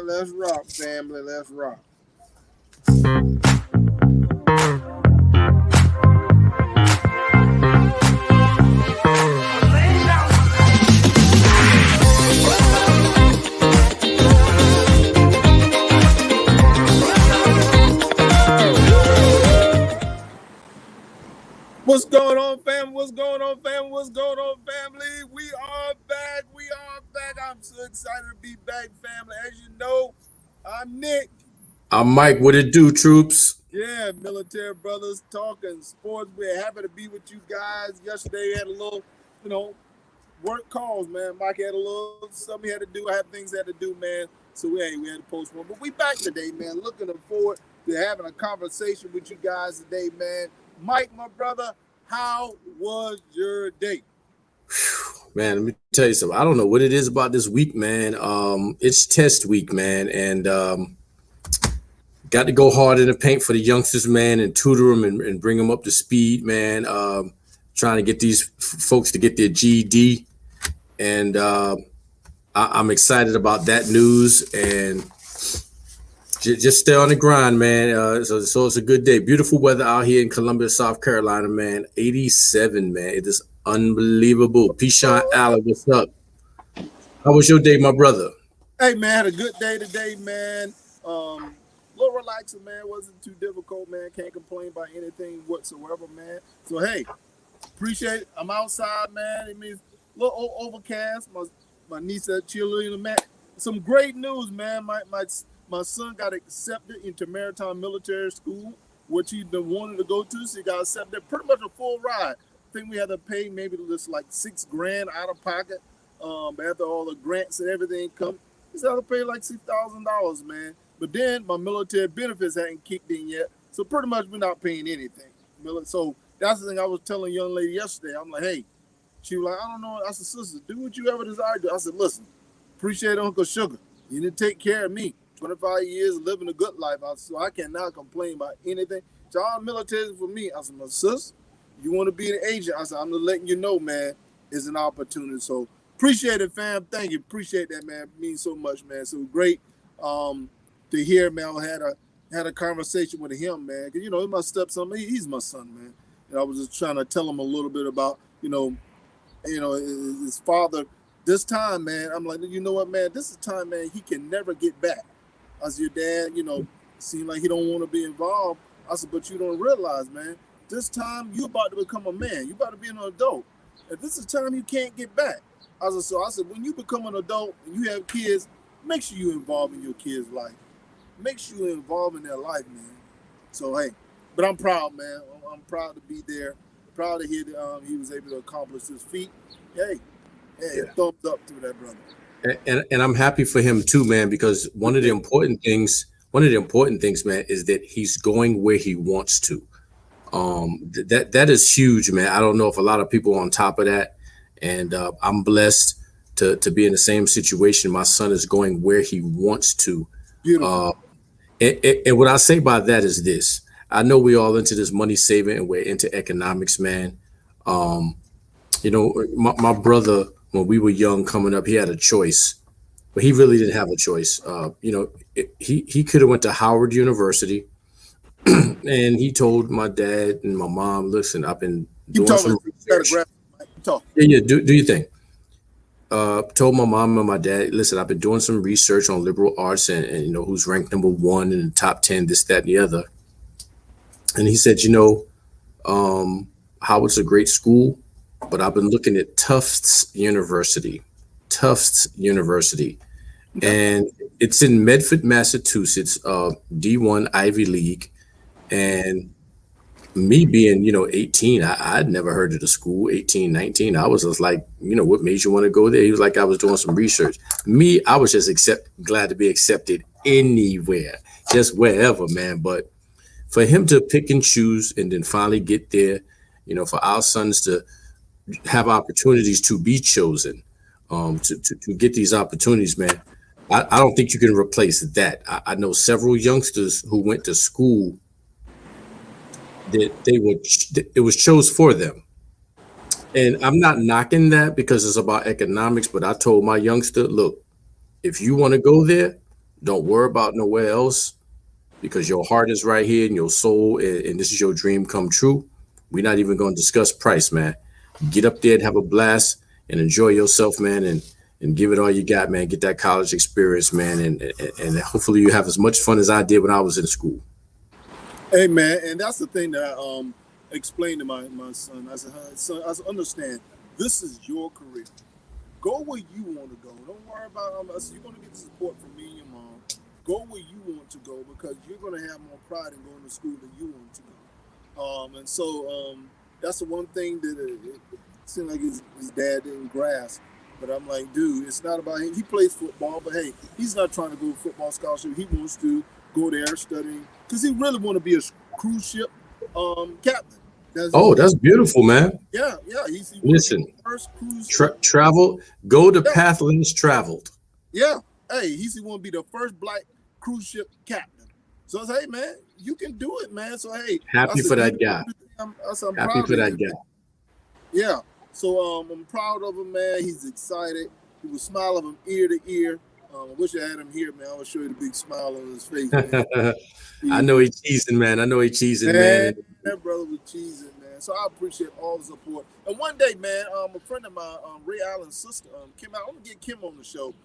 Let's rock, family. Let's rock. What's going on, family? What's going on, family? What's going on, family? We are back. We are back. I'm so excited to be back, family. As you know, I'm Nick. I'm Mike. What it do, troops? Yeah, military brothers talking sports. We're happy to be with you guys. Yesterday we had a little, work calls, man. Mike had a little something he had to do. I had things I had to do, man. So we had to postpone. But we back today, man. Looking forward to having a conversation with you guys today, man. Mike, my brother, how was your day? Man, let me tell you something. I don't know what it is about this week, man. It's test week, man, and got to go hard in the paint for the youngsters, man, and tutor them and bring them up to speed, man. Trying to get these folks to get their GED, and I'm excited about that news and just stay on the grind, man. So it's a good day. Beautiful weather out here in Columbia, South Carolina, man. 87, man. It is unbelievable. Deshaun Allen, what's up? How was your day, my brother? Hey, man, had a good day today, man. Little relaxing, man. Wasn't too difficult, man. Can't complain about anything whatsoever, man. So, hey, appreciate it. I'm outside, man. It means a little overcast. My niece at cheerleading, man. Some great news, man. My son got accepted into Maritime Military School, which he's been wanting to go to. So he got accepted, pretty much a full ride. I think we had to pay maybe just like $6,000 out of pocket. After all the grants and everything come, he's had to pay like $6,000, man. But then my military benefits hadn't kicked in yet, so pretty much we're not paying anything. So that's the thing I was telling a young lady yesterday. I'm like, hey, she was like, I don't know. I said, sister, do what you ever desire to do. I said, listen, appreciate Uncle Sugar. You didn't take care of me. 25 years living a good life, so I cannot complain about anything. So all military for me. I said, my sis, you want to be an agent? I said, I'm just letting you know, man, it's an opportunity. So appreciate it, fam. Thank you. Appreciate that, man. It means so much, man. So great to hear, man. I had a conversation with him, man. Because, he's my stepson. He's my son, man. And I was just trying to tell him a little bit about, his father. This time, man, I'm like, you know what, man? This is time, man, he can never get back. I said, your dad, seemed like he don't want to be involved. I said, but you don't realize, man, this time you about to become a man. You about to be an adult. And this is time you can't get back. I said, when you become an adult and you have kids, make sure you involve in your kids' life. Make sure you involve in their life, man. So, hey, but I'm proud, man. I'm proud to be there. Proud to hear that he was able to accomplish his feat. Hey, thumbs up to that brother. And I'm happy for him too, man, because one of the important things, man, is that he's going where he wants to. That is huge, man. I don't know if a lot of people are on top of that, and I'm blessed to be in the same situation. My son is going where he wants to. Beautiful. And what I say by that is this: I know we're all into this money saving and we're into economics, man. My brother, when we were young coming up, he had a choice, but he really didn't have a choice. He could have went to Howard University, and he told my dad and my mom, listen, I've been doing some research. Yeah, do your thing. Told my mom and my dad, listen, I've been doing some research on liberal arts and who's ranked number 1 in the top 10, this, that, and the other. And he said, Howard's a great school, but I've been looking at Tufts University, and it's in Medford, Massachusetts, D1 Ivy League. And me being, 18, I'd never heard of the school, 18, 19. I was just like, what made you want to go there? He was like, I was doing some research. Me, I was just glad to be accepted anywhere, just wherever, man. But for him to pick and choose and then finally get there, for our sons to have opportunities to be chosen, to get these opportunities, man. I don't think you can replace that. I know several youngsters who went to school that it was chose for them. And I'm not knocking that because it's about economics, but I told my youngster, look, if you want to go there, Don't worry about nowhere else because your heart is right here and your soul, and this is your dream come true. We're not even going to discuss price, man. Get up there and have a blast and enjoy yourself, man, and give it all you got, man. Get that college experience, man, and hopefully you have as much fun as I did when I was in school. Hey man, and that's the thing that I explained to my son. I said, son, I said, understand, this is your career. Go where you want to go. Don't worry about I said, you're gonna get the support from me and your mom. Go where you want to go because you're gonna have more pride in going to school than you want to go. And so that's the one thing that it seemed like his dad didn't grasp. But I'm like, dude, it's not about him. He plays football, but hey, he's not trying to go football scholarship. He wants to go there studying because he really want to be a cruise ship captain. That's beautiful, man. Yeah. He Listen, first cruise travel. Go to path less traveled. Yeah. Hey, he want to be the first black cruise ship captain. So I said, hey, man, you can do it, man. So hey, happy for that guy. I'm happy for that guy. Yeah. So I'm proud of him, man. He's excited. He was smiling from ear to ear. I wish I had him here, man. I would show you the big smile on his face, man. I know he's cheesing, man. Man. That brother was cheesing, man. So I appreciate all the support. And one day, man, a friend of mine, Ray Allen's sister, Kim, I'm gonna get Kim on the show.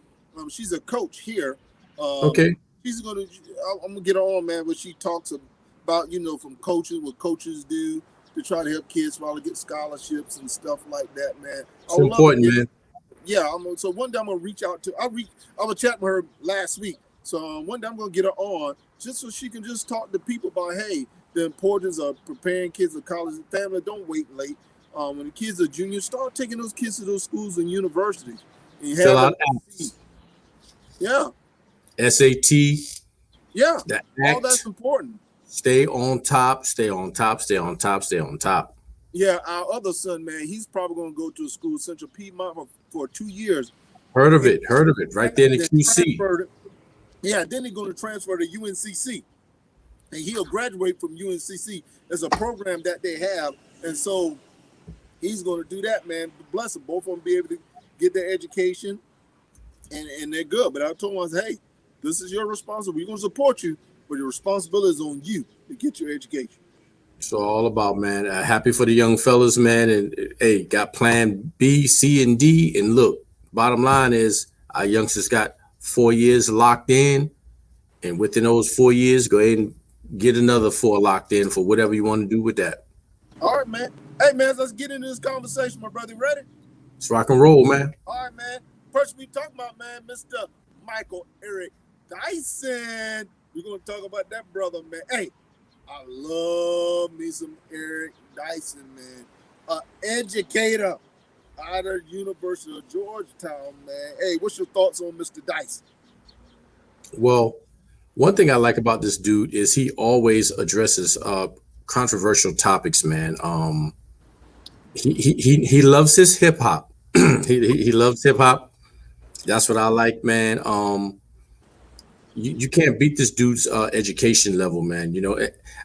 She's a coach here. Okay. I'm gonna get her on, man. But she talks about, from coaches, what coaches do to try to help kids probably get scholarships and stuff like that, man. It's important, man. Yeah, so one day I'm gonna reach out to. I was chatting with her last week. So one day I'm gonna get her on just so she can just talk to people about, hey, the importance of preparing kids for college and family. Don't wait late. When the kids are juniors, start taking those kids to those schools and universities. And fill out apps. Yeah. SAT. Yeah. All that's important. Stay on top. Yeah, our other son, man, he's probably going to go to a school, Central Piedmont, for 2 years. Heard of it. Right there in the QC. Yeah, then he's going to transfer to UNCC. And he'll graduate from UNCC. There's a program that they have. And so he's going to do that, man. Bless them. Both of them be able to get their education, and they're good. But I told him, I said, hey, this is your responsibility. We're going to support you, but your responsibility is on you to get your education. So all about, man. Happy for the young fellas, man. And hey, got plan B, C, and D. And look, bottom line is our youngsters got 4 years locked in. And within those 4 years, go ahead and get another 4 locked in for whatever you want to do with that. All right, man. Hey, man, let's get into this conversation, my brother. Ready? Let's rock and roll, man. All right, man. First, we talking about, man, Mr. Michael Eric Dyson. We're going to talk about that brother, man. Hey, I love me some Eric Dyson, man. Educator out of University of Georgetown, man. Hey, what's your thoughts on Mr. Dyson? Well, one thing I like about this dude is he always addresses controversial topics, man. He loves his hip hop. he loves hip hop. That's what I like, man. You can't beat this dude's education level, man.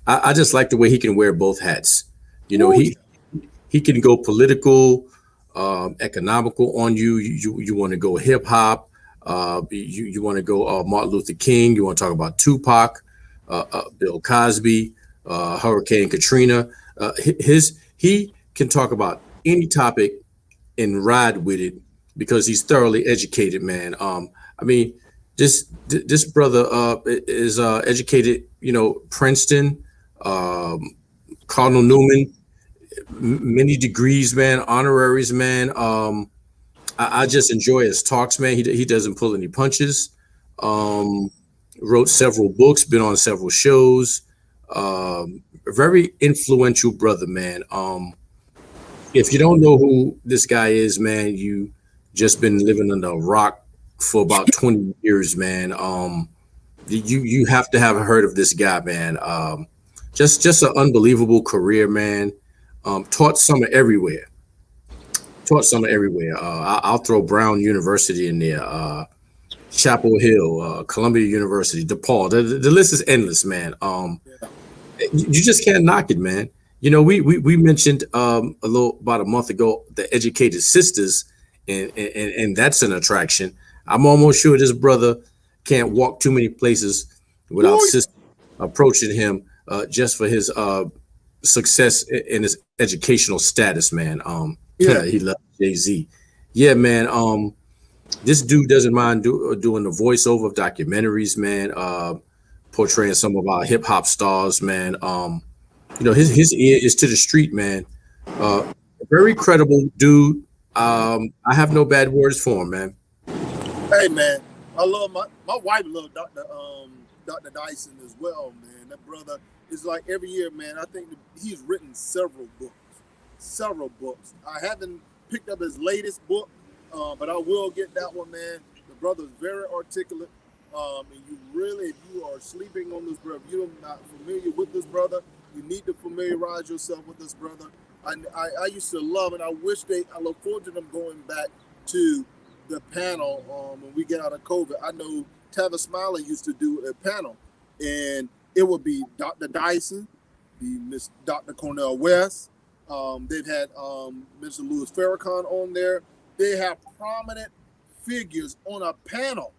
I just like the way he can wear both hats. He can go political, economical on you. You want to go hip hop. You want to go Martin Luther King. You want to talk about Tupac, Bill Cosby, Hurricane Katrina. He can talk about any topic and ride with it because he's thoroughly educated, man. I mean, this brother is educated, Princeton, Cardinal Newman, many degrees, man, honoraries, man. I just enjoy his talks, man. He doesn't pull any punches. Wrote several books, been on several shows. A very influential brother, man. If you don't know who this guy is, man, you just been living under a rock for about 20 years, man. You have to have heard of this guy, man. Just an unbelievable career, man. Taught summer everywhere. I'll throw Brown University in there, Chapel Hill, Columbia University, DePaul. The list is endless, man. You just can't knock it, man. We mentioned about a month ago the educated sisters, and that's an attraction. I'm almost sure this brother can't walk too many places without Sis approaching him just for his success in his educational status, man. He loves Jay-Z. Yeah, man. This dude doesn't mind doing the voiceover of documentaries, man. Portraying some of our hip hop stars, man. His ear is to the street, man. Very credible dude. I have no bad words for him, man. Hey, man, I love my wife loves Dr. Dyson as well, man. That brother is like every year, man. I think he's written several books. I haven't picked up his latest book, but I will get that one, man. The brother's very articulate. And if you are sleeping on this brother, if you're not familiar with this brother, you need to familiarize yourself with this brother. I used to love it. I look forward to them going back to the panel when we get out of COVID. I know Tavis Smiley used to do a panel, and it would be Dr. Dyson, Miss Dr. Cornell West. They've had Mr. Louis Farrakhan on there. They have prominent figures on a panel.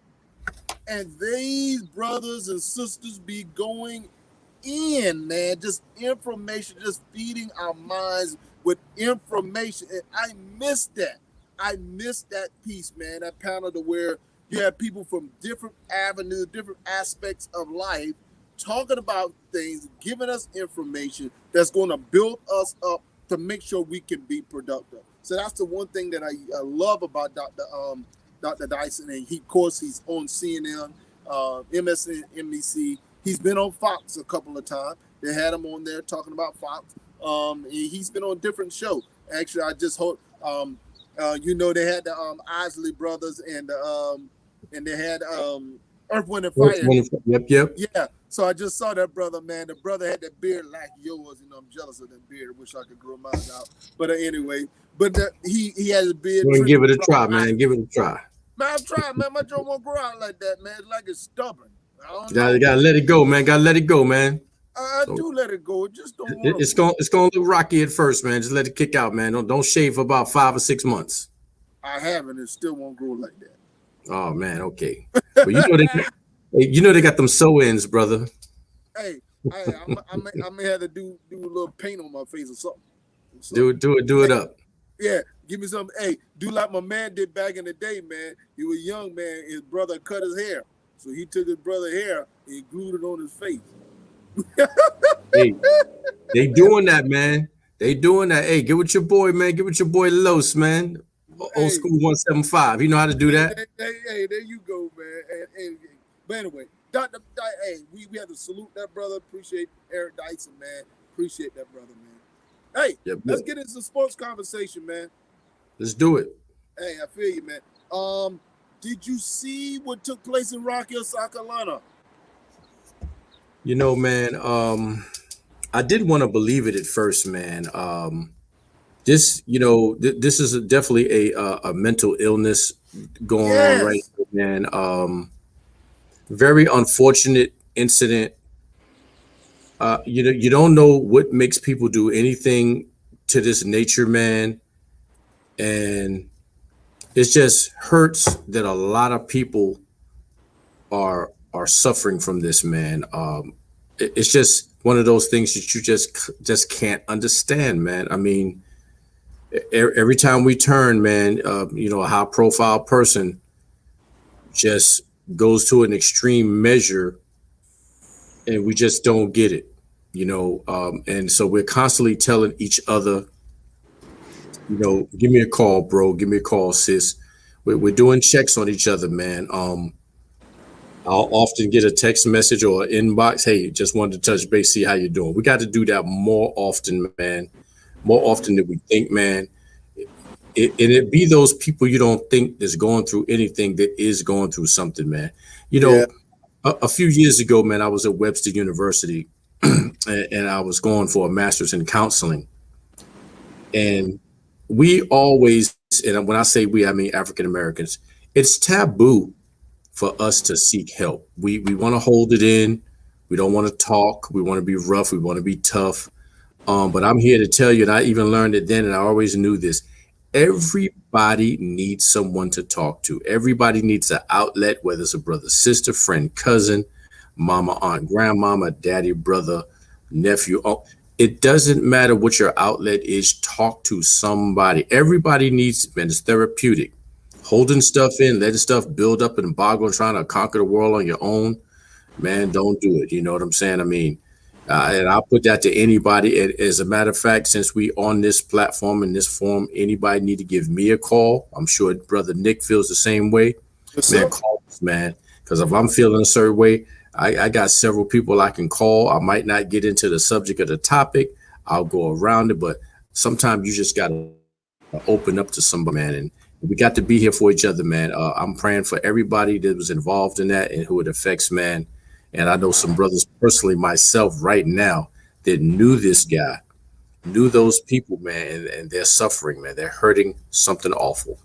And these brothers and sisters be going in, man, just information, just feeding our minds with information. And I miss that. I miss that piece, man, that panel to where you have people from different avenues, different aspects of life talking about things, giving us information that's going to build us up to make sure we can be productive. So that's the one thing that I love about Dr. Dyson, and of course, he's on CNN, MSNBC. He's been on Fox a couple of times. They had him on there talking about Fox. He's been on different shows. Actually, I just hope, they had the Isley brothers and they had Earth, Wind, and Fire. Yep. Yeah. So I just saw that brother, man. The brother had that beard like yours. I'm jealous of that beard. I wish I could grow mine out. But anyway, he has a beard. Give it a try, man. Give it a try. Man, I'm trying, man. My jaw won't grow out like that, man. It's like it's stubborn. You gotta let it go, man. Gotta let it go, man. I do let it go. It just don't. It's gonna look rocky at first, man. Just let it kick out, man. Don't shave for about 5 or 6 months. I haven't. It still won't grow like that. Oh man, okay. But they got them sew ins, brother. Hey, I may have to do a little paint on my face or something. Do it up. Yeah, give me some. Hey, do like my man did back in the day, man. He was a young man. His brother cut his hair, so he took his brother's hair and he glued it on his face. Hey, they doing that, man. They doing that. Hey, get with your boy, man. Get with your boy Los, man. Old school 175. You know how to do that. Hey, there you go, man. But anyway, we have to salute that brother. Appreciate Eric Dyson, man. Appreciate that brother, man. Hey, let's get into sports conversation, man. Let's do it. Hey, I feel you, man. Did you see what took place in Rock Hill, South Carolina? Man, I did want to believe it at first, man. This is definitely a mental illness going on right now, man. Very unfortunate incident. You don't know what makes people do anything to this nature, man. And it just hurts that a lot of people are suffering from this, man. It's just one of those things that you just can't understand, man. I mean, every time we turn, man, a high profile person just goes to an extreme measure and we just don't get it, and so we're constantly telling each other, give me a call, bro. Give me a call, sis. We're doing checks on each other, man. I'll often get a text message or an inbox. Hey, just wanted to touch base, see how you're doing. We got to do that more often, man. More often than we think, man. It be those people you don't think that's going through anything that is going through something, man. A few years ago, man, I was at Webster University and I was going for a master's in counseling. And we always, and when I say we, I mean African Americans, it's taboo for us to seek help. We want to hold it in. We don't want to talk. We want to be rough. We want to be tough. But I'm here to tell you, and I even learned it then, and I always knew this. Everybody needs someone to talk to. Everybody needs an outlet, whether it's a brother, sister, friend, cousin, mama, aunt, grandmama, daddy, brother, nephew. Oh, it doesn't matter what your outlet is. Talk to somebody. Everybody needs, man, it's therapeutic. Holding stuff in, letting stuff build up and boggle and trying to conquer the world on your own, man, don't do it. You know what I'm saying? I mean, and I'll put that to anybody. As a matter of fact, since we on this platform in this forum, anybody need to give me a call. I'm sure brother Nick feels the same way. Yes, Man, sir. call us, man. Because if I'm feeling a certain way, I got several people I can call. I might not get into the subject of the topic. I'll go around it, but sometimes you just gotta open up to somebody, man. And we got to be here for each other, man. I'm praying for everybody that was involved in that and who it affects, man. And I know some brothers personally, myself, right now, that knew this guy, knew those people, man, and they're suffering, man. They're hurting something awful.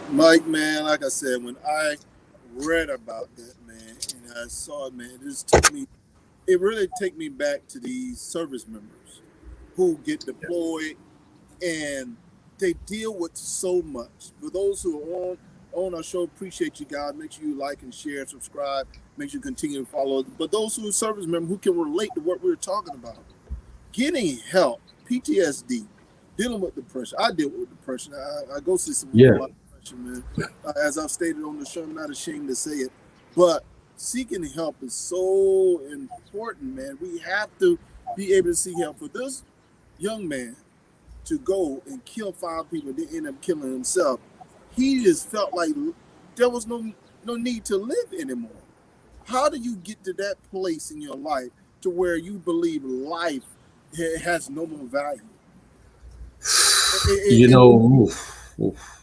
Mike, man, like I said, when I read about that, man, and I saw it, man, it really took me back to these service members who get deployed and they deal with so much. For those who are on our show, appreciate you guys. Make sure you like and share, subscribe. Make sure you continue to follow. But those who are service members who can relate to what we're talking about, getting help, PTSD, dealing with depression. I deal with depression. I go see some about depression, man. As I've stated on the show, I'm not ashamed to say it. But seeking help is so important, man. We have to be able to seek help. For this young man to go and kill 5 people, then end up killing himself, he just felt like there was no need to live anymore. How do you get to that place in your life to where you believe life has no more value?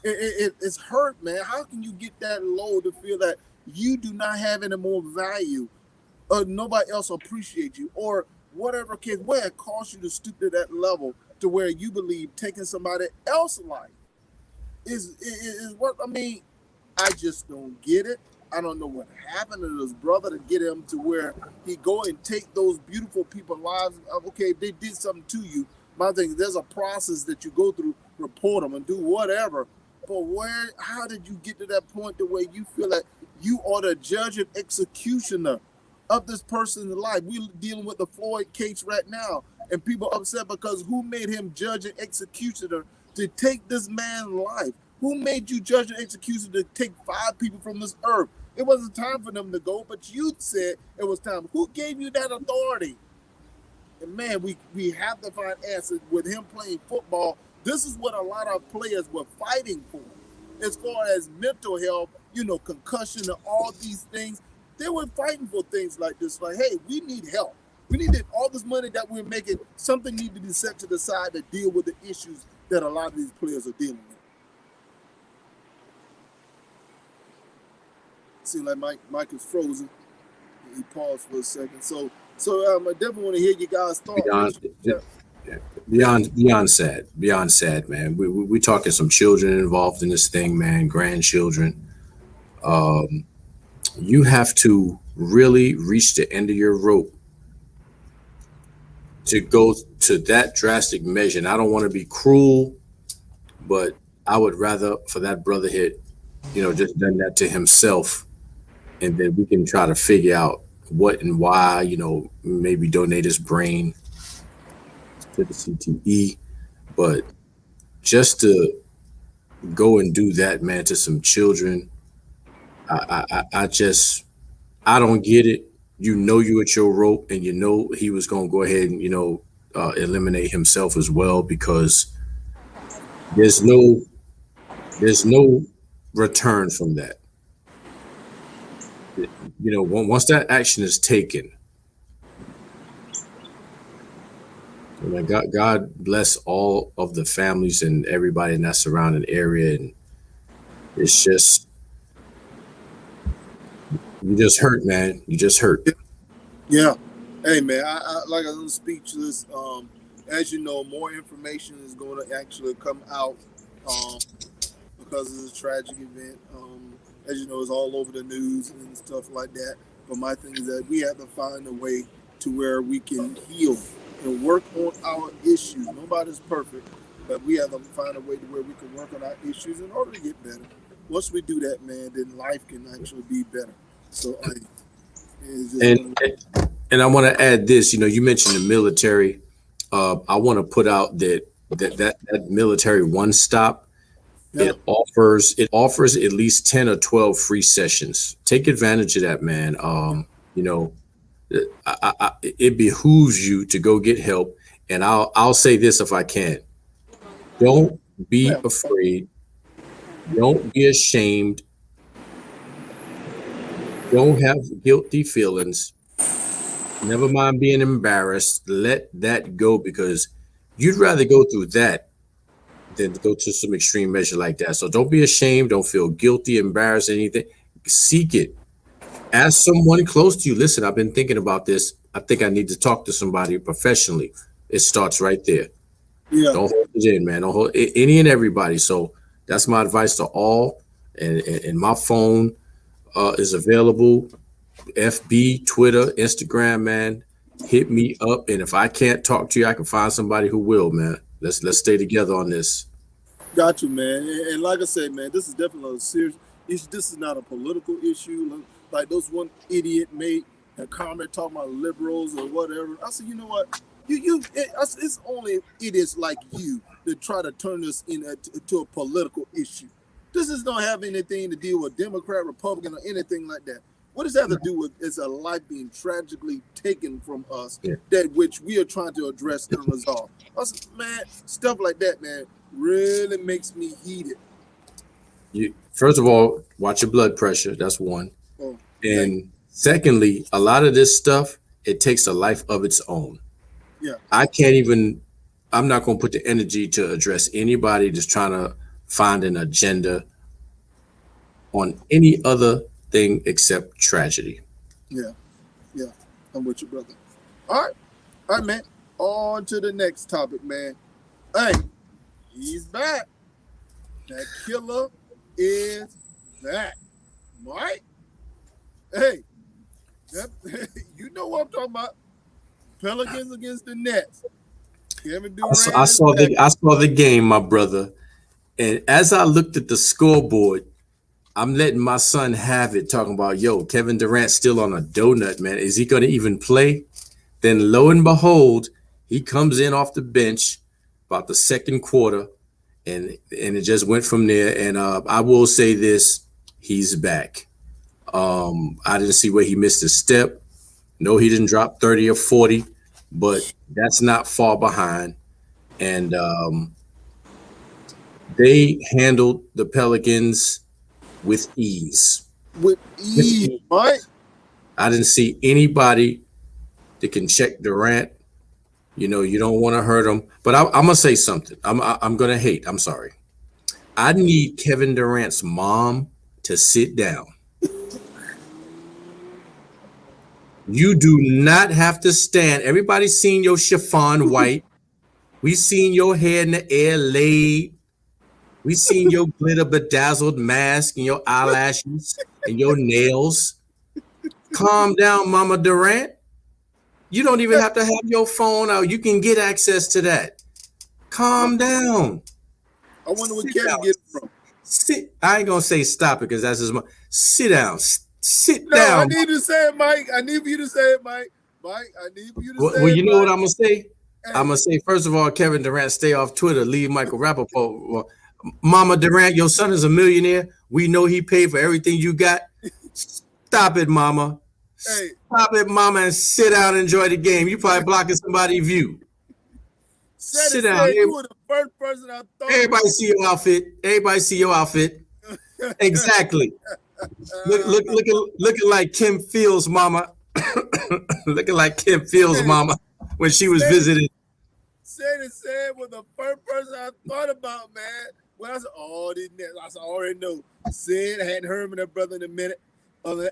It's hurt, man. How can you get that low to feel that you do not have any more value, or nobody else appreciates you, or whatever case, where it caused you to stoop to that level to where you believe taking somebody else's life is what I mean. I just don't get it. I don't know what happened to this brother to get him to where he go and take those beautiful people's lives. Okay, if they did something to you, my thing is there's a process that you go through, report them and do whatever. But how did you get to that point to where you feel like you are the judge and executioner of this person's life? We're dealing with the Floyd case right now, and people upset because who made him judge and executioner to take this man's life? Who made you judge and executioner to take 5 people from this earth? It wasn't time for them to go, but you said it was time. Who gave you that authority? And man, we have to find answers with him playing football. This is what a lot of players were fighting for. As far as mental health, concussion and all these things, they were fighting for things like this. Like, hey, we need help. We need all this money that we're making. Something needs to be set to the side to deal with the issues that a lot of these players are dealing with. Seems like Mike is frozen. He paused for a second. So I definitely want to hear you guys' thoughts. Beyond sad, man. We talking some children involved in this thing, man. Grandchildren. You have to really reach the end of your rope to go to that drastic measure. And I don't want to be cruel, but I would rather for that brother just done that to himself, and then we can try to figure out what and why, maybe donate his brain to the CTE. But just to go and do that, man, to some children, I don't get it. You at your rope, and he was going to go ahead and eliminate himself as well, because there's no return from that. Once that action is taken, God bless all of the families and everybody in that surrounding area. And it's just, you just hurt, man. You just hurt. Yeah. Hey, man, I'm speechless. As you know, more information is going to actually come out because of this tragic event. As you know, it's all over the news and stuff like that. But my thing is that we have to find a way to where we can heal and work on our issues. Nobody's perfect, but we have to find a way to where we can work on our issues in order to get better. Once we do that, man, then life can actually be better. So, it's just And one and I want to add this. You mentioned the military. I want to put out that military one stop. yeah, It offers at least 10 or 12 free sessions. Take advantage of that, man. You know, it behooves you to go get help. And I'll say this if I can. Don't be yeah, afraid. Don't be ashamed. Don't have guilty feelings. Never mind being embarrassed. Let that go because you'd rather go through that than to go to some extreme measure like that. So don't be ashamed. Don't feel guilty, embarrassed, anything. Seek it. Ask someone close to you. Listen, I've been thinking about this. I think I need to talk to somebody professionally. It starts right there. yeah. Don't hold it in, man. Don't hold any and everybody. So that's my advice to all. And my phone is available. FB, Twitter, Instagram, man. Hit me up. And if I can't talk to you, I can find somebody who will, man. Let's stay together on this. Got you, man. And like I said, man, this is definitely a serious issue. This is not a political issue. Like those one idiot made a comment talking about liberals or whatever. I said, you know what? It's only idiots like you that try to turn this into a political issue. This is don't have anything to do with Democrat, Republican, or anything like that. What does that have to do with is a life being tragically taken from us, Yeah. that which we are trying to address and resolve? I said, man, stuff like that, man, really makes me heated. First of all, watch your blood pressure. That's one. Oh, And secondly, a lot of this stuff, it takes a life of its own. yeah, I'm not going to put the energy to address anybody that's trying to find an agenda on any other thing except tragedy. yeah, yeah. I'm with you, brother. All right, man. On to the next topic, man. Hey, he's back. That killer is back. Right? Hey, you know what I'm talking about. Pelicans against the Nets. Kevin Durant. I saw the game, my brother. And as I looked at the scoreboard, I'm letting my son have it, talking about, yo, Kevin Durant still on a donut, man. Is he going to even play? Then lo and behold, he comes in off the bench about the second quarter, and it just went from there. And I will say this, he's back. I didn't see where he missed a step. No, he didn't drop 30 or 40, but that's not far behind. And they handled the Pelicans with ease. With ease, right? I didn't see anybody that can check Durant. You don't want to hurt him. But I'm gonna say something. I'm gonna hate. I'm sorry. I need Kevin Durant's mom to sit down. You do not have to stand. Everybody's seen your chiffon white. We seen your hair in the air laid. We seen your glitter bedazzled mask and your eyelashes and your nails. Calm down, Mama Durant. You don't even have to have your phone out. You can get access to that. Calm down. I wonder where Sit Kevin down. gets it from. I ain't gonna say stop it because that's his mom. Sit down. Sit No, I down. need to say it, Mike. I need for you to say it, Mike. Mike, I need for you to say Well, it. you know Mike. what I'm gonna say? Hey. I'm gonna say first of all, Kevin Durant, stay off Twitter. Leave Michael Rappaport. Well, Mama Durant, your son is a millionaire. We know he paid for everything you got. Stop it, Mama. Hey. Stop it, Mama, and sit down and enjoy the game. You probably blocking somebody's view. Sit down. You were the first person I thought. Everybody see your outfit. Everybody see your outfit. Exactly. Looking like Kim Fields' mama. Looking like Kim Fields' mama when she was visiting. Said was the first person I thought about, man. When I said, oh, these Nets, I already know. Said, I hadn't heard from that brother in a minute.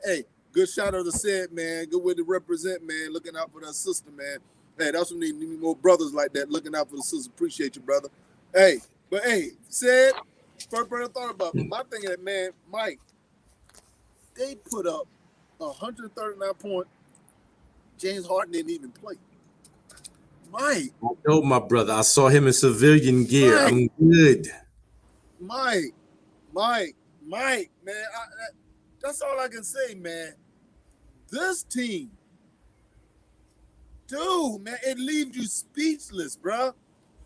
Hey, good shout out to Said, man. Good way to represent, man. Looking out for that sister, man. Hey, that's what we need more brothers like that. Looking out for the sister. Appreciate you, brother. Hey, but hey, Said, first person I thought about. But my thing is, man, Mike, they put up 139 points. James Harden didn't even play. Mike, I know my brother. I saw him in civilian gear. Mike, I'm good. Mike, Mike, man. That's all I can say, man. This team, dude, man, it leaves you speechless, bro.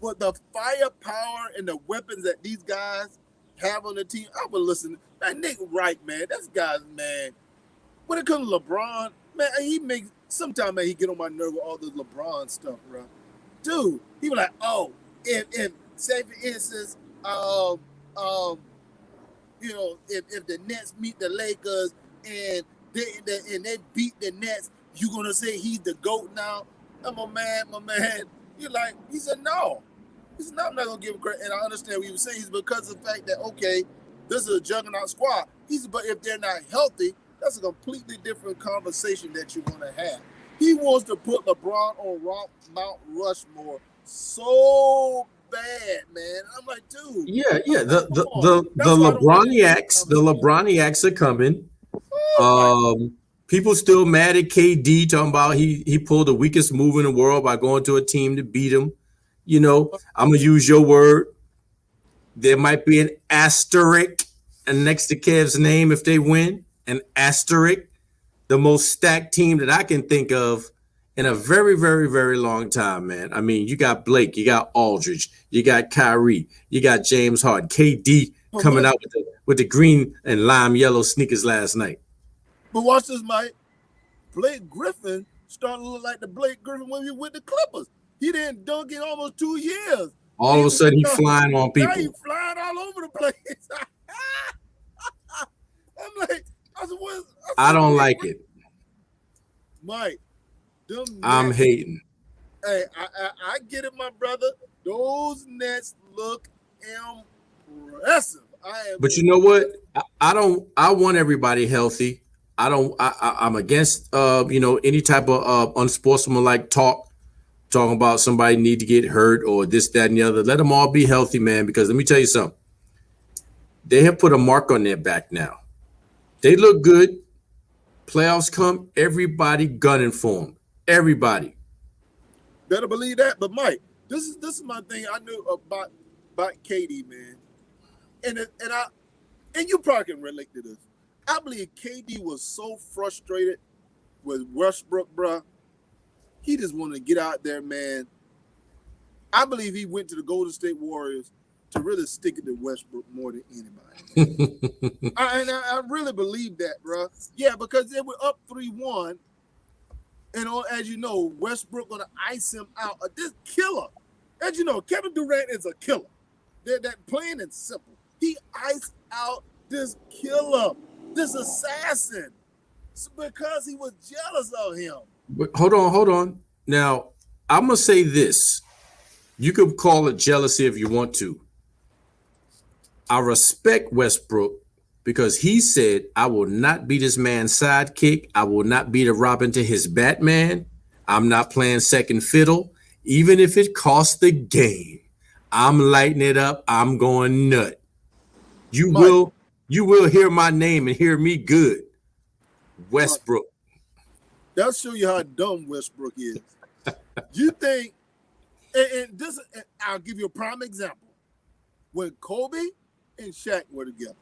But the firepower and the weapons that these guys have on the team, I would listen. Man, Nick Wright, man, that's guy's man. When it comes to LeBron, man, he makes sometimes, man, he get on my nerve with all this LeBron stuff, bro. Dude, he was like, oh, if say for instance, if the Nets meet the Lakers and they beat the Nets, you gonna say he's the GOAT now? And my man, he said no. He said no, I'm not gonna give him credit. And I understand what he was saying. He's because of the fact that okay, this is a juggernaut squad. He said, but if they're not healthy, that's a completely different conversation that you're gonna have. He wants to put LeBron on Mount Rushmore so bad, man. I'm like, dude. Yeah. The LeBroniacs are coming. People still mad at KD talking about he pulled the weakest move in the world by going to a team to beat him. You know, I'm gonna use your word. There might be an asterisk next to Kev's name if they win. An asterisk, the most stacked team that I can think of in a very, very, very long time, man. I mean, you got Blake, you got Aldridge, you got Kyrie, you got James Harden, KD coming out with the green and lime yellow sneakers last night. But watch this, Mike. Blake Griffin started to look like the Blake Griffin when he went to Clippers. He didn't dunk in almost 2 years. All of a sudden, he's flying on people. Now he's flying all over the place. I'm like, I don't like it. Mike, I'm hating. Hey, I get it, my brother. Those Nets look impressive. But you know what? I want everybody healthy. I'm against any type of unsportsmanlike talking about somebody need to get hurt or this, that, and the other. Let them all be healthy, man, because let me tell you something. They have put a mark on their back now. They look good. Playoffs come, everybody gunning for them. Everybody. Better believe that. But Mike, this is my thing I knew about KD, man. And you probably can relate to this. I believe KD was so frustrated with Westbrook, bruh. He just wanted to get out there, man. I believe he went to the Golden State Warriors to really stick it to Westbrook more than anybody. I really believe that, bro. Yeah, because they were up 3-1. And as you know, Westbrook going to ice him out. This killer. As you know, Kevin Durant is a killer. That plain and simple. He iced out this killer, this assassin, because he was jealous of him. But hold on. Now, I'm going to say this. You could call it jealousy if you want to. I respect Westbrook because he said, I will not be this man's sidekick. I will not be the Robin to his Batman. I'm not playing second fiddle. Even if it costs the game, I'm lighting it up. I'm going nut. You will hear my name and hear me good. Westbrook. That'll show you how dumb Westbrook is. You think, and I'll give you a prime example. When Kobe and Shaq were together,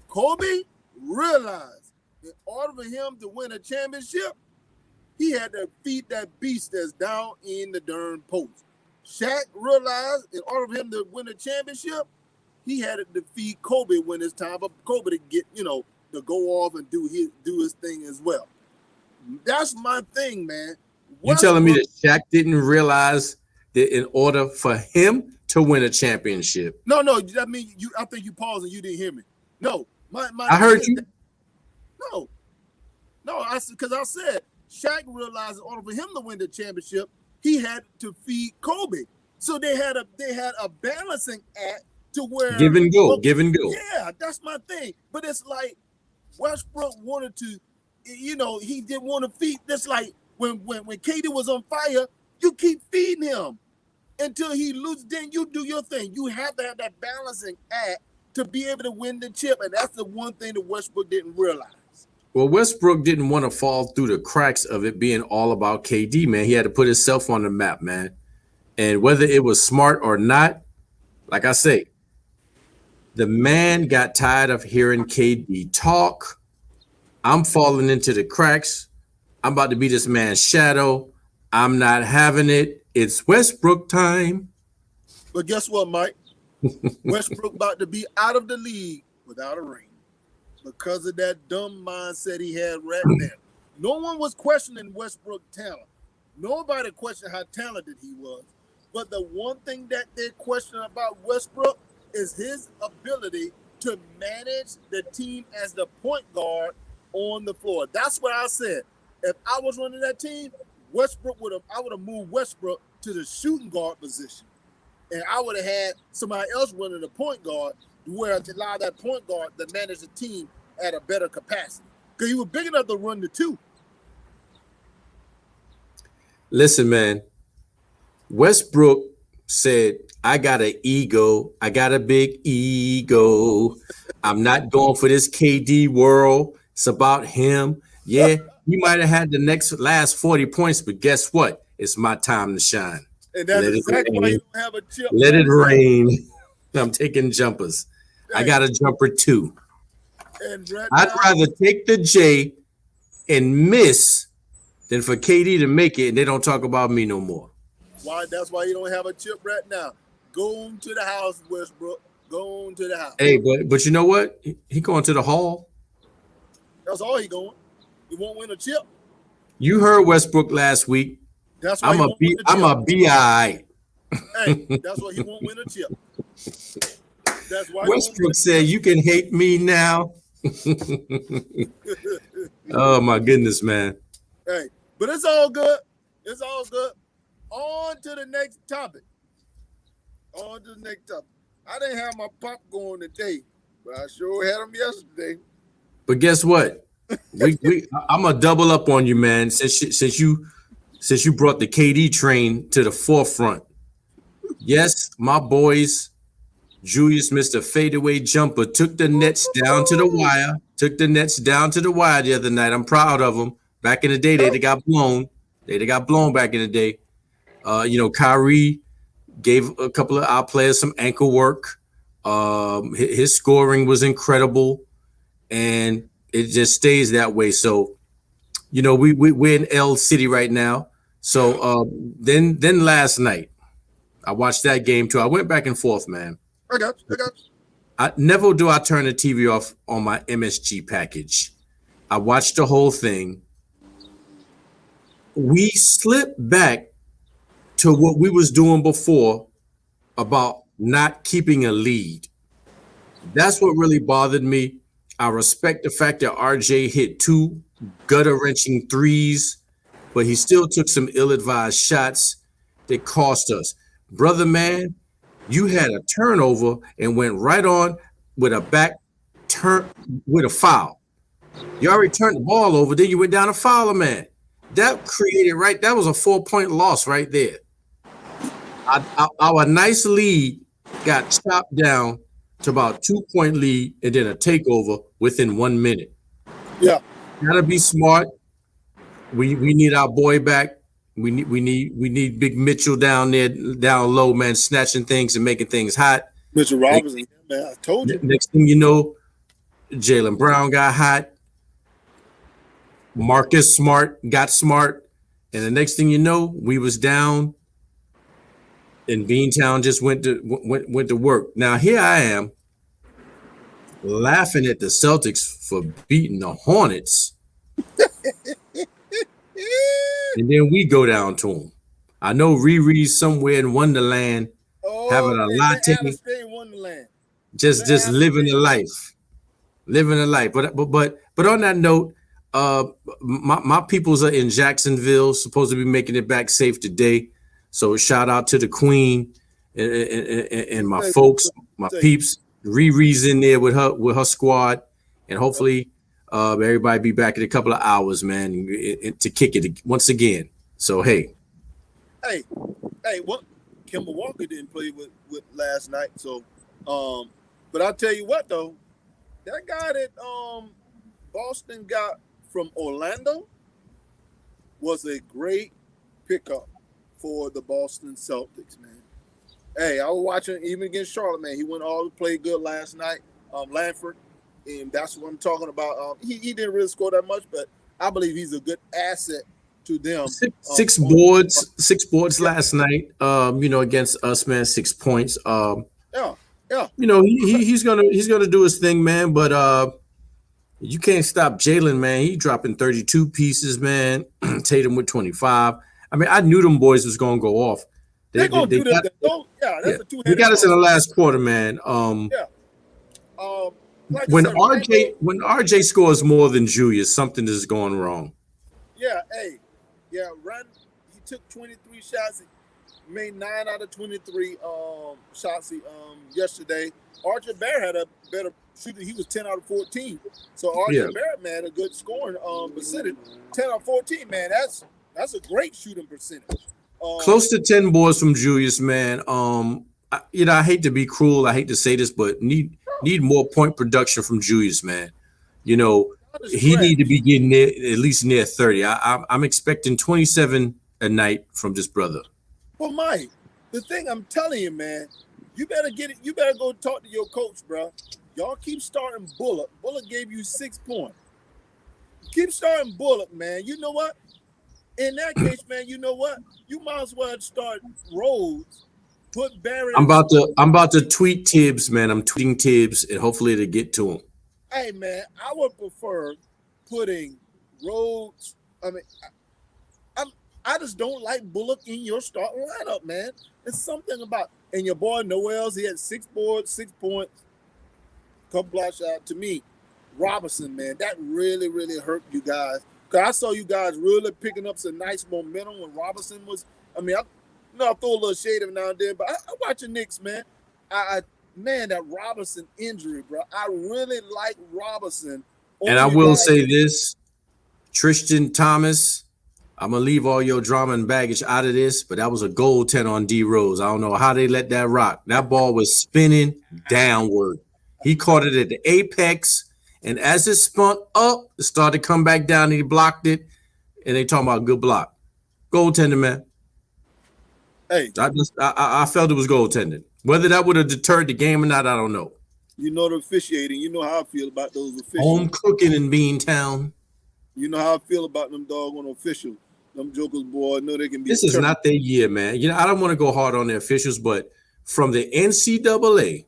Kobe realized in order for him to win a championship, he had to feed that beast that's down in the darn post. Shaq realized in order for him to win a championship, he had to defeat Kobe when it's time for Kobe to get, to go off and do his thing as well. That's my thing, man. You telling me that Shaq didn't realize that in order for him to win a championship? No. I mean, I think you paused and you didn't hear me. No, I heard you. No. Because I said Shaq realized in order for him to win the championship, he had to feed Kobe. So they had a balancing act to where give and go. Yeah, that's my thing. But it's like Westbrook wanted to, he didn't want to feed. That's like when KD was on fire, you keep feeding him until he loses. Then you do your thing. You have to have that balancing act to be able to win the chip, and that's the one thing that Westbrook didn't realize. Well, Westbrook didn't want to fall through the cracks of it being all about KD, man. He had to put himself on the map, man. And whether it was smart or not, like I say, the man got tired of hearing KD talk. I'm falling into the cracks. I'm about to be this man's shadow. I'm not having it. It's Westbrook time. But guess what, Mike? Westbrook about to be out of the league without a ring because of that dumb mindset he had right there. No one was questioning Westbrook's talent. Nobody questioned how talented he was. But the one thing that they're questioning about Westbrook is his ability to manage the team as the point guard on the floor. That's what I said. If I was running that team, I would have moved Westbrook to the shooting guard position. And I would have had somebody else running the point guard where to allow that point guard to manage the team at a better capacity. Because he was big enough to run the two. Listen, man. Westbrook said, I got an ego. I got a big ego. I'm not going for this KD world. It's about him. Yeah, he might have had the last 40 points, but guess what? It's my time to shine. And that's exactly why you don't have a chip. Let it rain. I'm taking jumpers. I got a jumper too. I'd rather take the J and miss than for KD to make it and they don't talk about me no more. Why? That's why you don't have a chip right now. Go on to the house, Westbrook. Go on to the house. Hey, but you know what? He going to the hall. That's all he going. He won't win a chip. You heard Westbrook last week. That's why I'm a BI. Hey, that's why he won't win a chip. That's why Westbrook said, "You can hate me now." Oh my goodness, man. Hey, but it's all good. It's all good. On to the next topic. I didn't have my popcorn today, but I sure had them yesterday. But guess what? I'm gonna double up on you, man. Since you brought the KD train to the forefront. Yes, my boys, Julius, Mr. Fadeaway Jumper, took the Nets down to the wire. The other night. I'm proud of them. Back in the day, they got blown. They got blown back in the day. Kyrie gave a couple of our players some ankle work. His scoring was incredible, and it just stays that way. So, we're in L City right now. So then last night, I watched that game too. I went back and forth, man. I got you. Never do I turn the TV off on my MSG package. I watched the whole thing. We slipped back to what we was doing before about not keeping a lead. That's what really bothered me. I respect the fact that RJ hit 2 gutter-wrenching threes, but he still took some ill-advised shots that cost us. Brother, man, you had a turnover and went right on with a back turn with a foul. You already turned the ball over, then you went down to foul, man. That was a 4-point loss right there. Our nice lead got chopped down to about 2-point lead and then a takeover within 1 minute. Yeah. Gotta be smart. We need our boy back. We need Big Mitchell down there, down low, man, snatching things and making things hot. Mitchell Robinson, man, I told you. Next thing you know, Jaylen Brown got hot. Marcus Smart got smart. And the next thing you know, we was down. And Beantown just went to work. Now here I am laughing at the Celtics for beating the Hornets. And then we go down to them. I know Riri's somewhere in Wonderland having a latte. Just living a life. But on that note, my peoples are in Jacksonville, supposed to be making it back safe today. So shout out to the Queen and my folks, my peeps. Riri's in there with her squad, and hopefully everybody be back in a couple of hours, man, to kick it once again. So hey, what? Kemba Walker didn't play with last night. So, but I'll tell you what though, that guy that Boston got from Orlando was a great pickup for the Boston Celtics, man. Hey, I was watching even against Charlotte, man. He went all to play good last night, Lanford, and that's what I'm talking about. He didn't really score that much, but I believe he's a good asset to them. Six boards last night. Against us, man. 6 points. Yeah, yeah. He's gonna do his thing, man. But you can't stop Jalen, man. He dropping 32 pieces, man. Tatum with 25. I mean, I knew them boys was gonna go off. They're gonna do that. That's a two-headed. They got us in the last quarter, man. Like when said, RJ scores more than Julius, something is going wrong. Yeah, he took 23 shots, made 9 out of 23 shots yesterday. RJ Barrett had a better shooting. He was 10 out of 14. So RJ Barrett, man, a good scoring percentage. 10 out of 14, man. That's a great shooting percentage. Close to 10 boards from Julius, man. I hate to be cruel. I hate to say this, but need more point production from Julius, man. He need to be getting at least near 30. I'm expecting 27 a night from this brother. Well, Mike, the thing I'm telling you, man, you better get it. You better go talk to your coach, bro. Y'all keep starting Bullock. Bullock gave you 6 points. Keep starting Bullock, man. You know what? In that case, man, you know what? You might as well start Rhodes. Put Barrett. I'm about to tweet Tibbs, man. I'm tweeting Tibbs, and hopefully it'll get to him. Hey, man, I would prefer putting Rhodes. I mean, I just don't like Bullock in your starting lineup, man. It's something about, and your boy Noel's, he had 6 boards, 6 points, couple block shot. To me, Robinson, man, that really, really hurt you guys. Because I saw you guys really picking up some nice momentum when Robinson was, I throw a little shade every now and then, but I watch the Knicks, man. Man, that Robinson injury, bro. I really like Robinson. And I will say this, Tristan Thompson, I'm going to leave all your drama and baggage out of this, but that was a goaltender on D Rose. I don't know how they let that rock. That ball was spinning downward. He caught it at the apex, and as it spun up, it started to come back down, and he blocked it, and they talking about good block. Goaltender, man. Hey. I felt it was goaltending. Whether that would have deterred the game or not, I don't know. You know the officiating. You know how I feel about those officials. Home cooking in Beantown. You know how I feel about them doggone officials. Them jokers, boy, I know they can be. This is not their year, man. I don't want to go hard on the officials, but from the NCAA,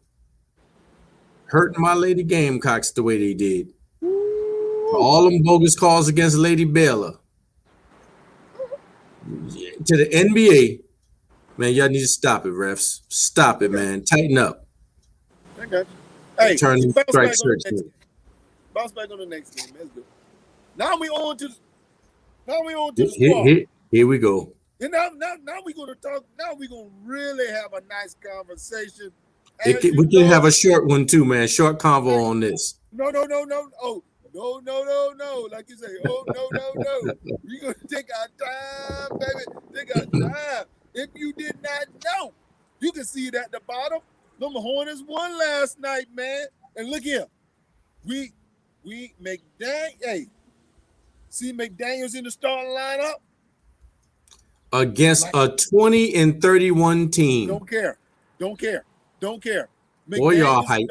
hurting my Lady Gamecocks the way they did. All them bogus calls against Lady Baylor. To the NBA, man, y'all need to stop it, refs. Stop it, man. Tighten up. I got you. Hey, bounce back on the next game. That's good. Now we on to the squad. Here we go. And now we're gonna talk. Now we're gonna really have a nice conversation. We can have a short one too, man. Short convo on this. No. Oh, no. Like you say, oh, no. We're gonna take our time, baby. Take our time. If you did not know, you can see it at the bottom. Them Hornets won last night, man. And look here. We see McDaniels in the starting lineup against a 20-31 team. Don't care. Boy, y'all hype.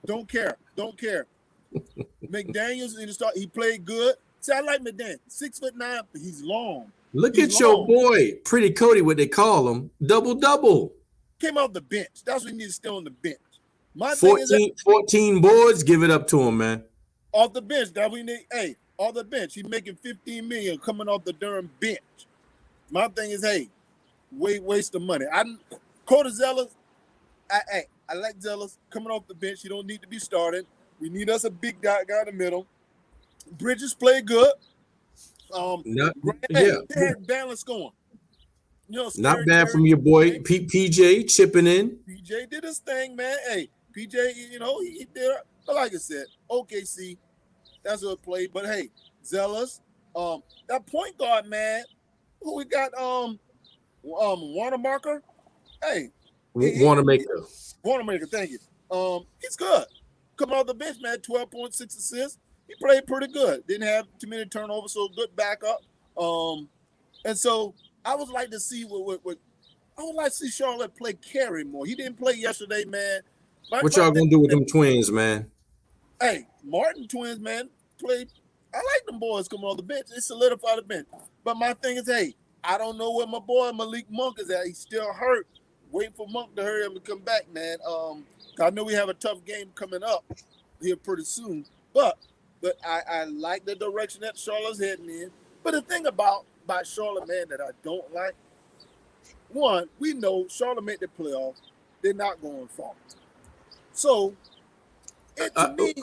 Don't care. McDaniels in the start. He played good. See, I like McDaniels. 6'9", he's long. Look at your boy, Pretty Cody, what they call him, double. Came off the bench. That's what he needs to stay on the bench. 14 boards, give it up to him, man. Off the bench, that we need. Hey, off the bench, he's making $15 million coming off the darn bench. My thing is, hey, waste of money. Cody Zealous, I like Zealous coming off the bench. He don't need to be started. We need us a big guy in the middle. Bridges play good. They had balance going. Not bad from your boy PJ chipping in. PJ did his thing, man. Hey, PJ, he did. But like I said, OKC, that's what it played. But hey, Zealous, that point guard, man, who we got, Wanamaker. Hey, Wanamaker, thank you. He's good. Coming off the bench, man, 12.6 assists. he played pretty good. Didn't have too many turnovers, so good backup. And so I would like to see what I would like to see Charlotte play Carey more. He didn't play yesterday, man. What y'all gonna do with them twins, man? Hey, Martin twins, man, played. I like them boys coming on the bench. They solidified the bench. But my thing is, hey, I don't know where my boy Malik Monk is at. He's still hurt. Waiting for Monk to hurry up and come back, man. I know we have a tough game coming up here pretty soon. But I like the direction that Charlotte's heading in. But the thing about Charlotte, man, that I don't like, one, we know Charlotte made the playoffs. They're not going far. So, to me,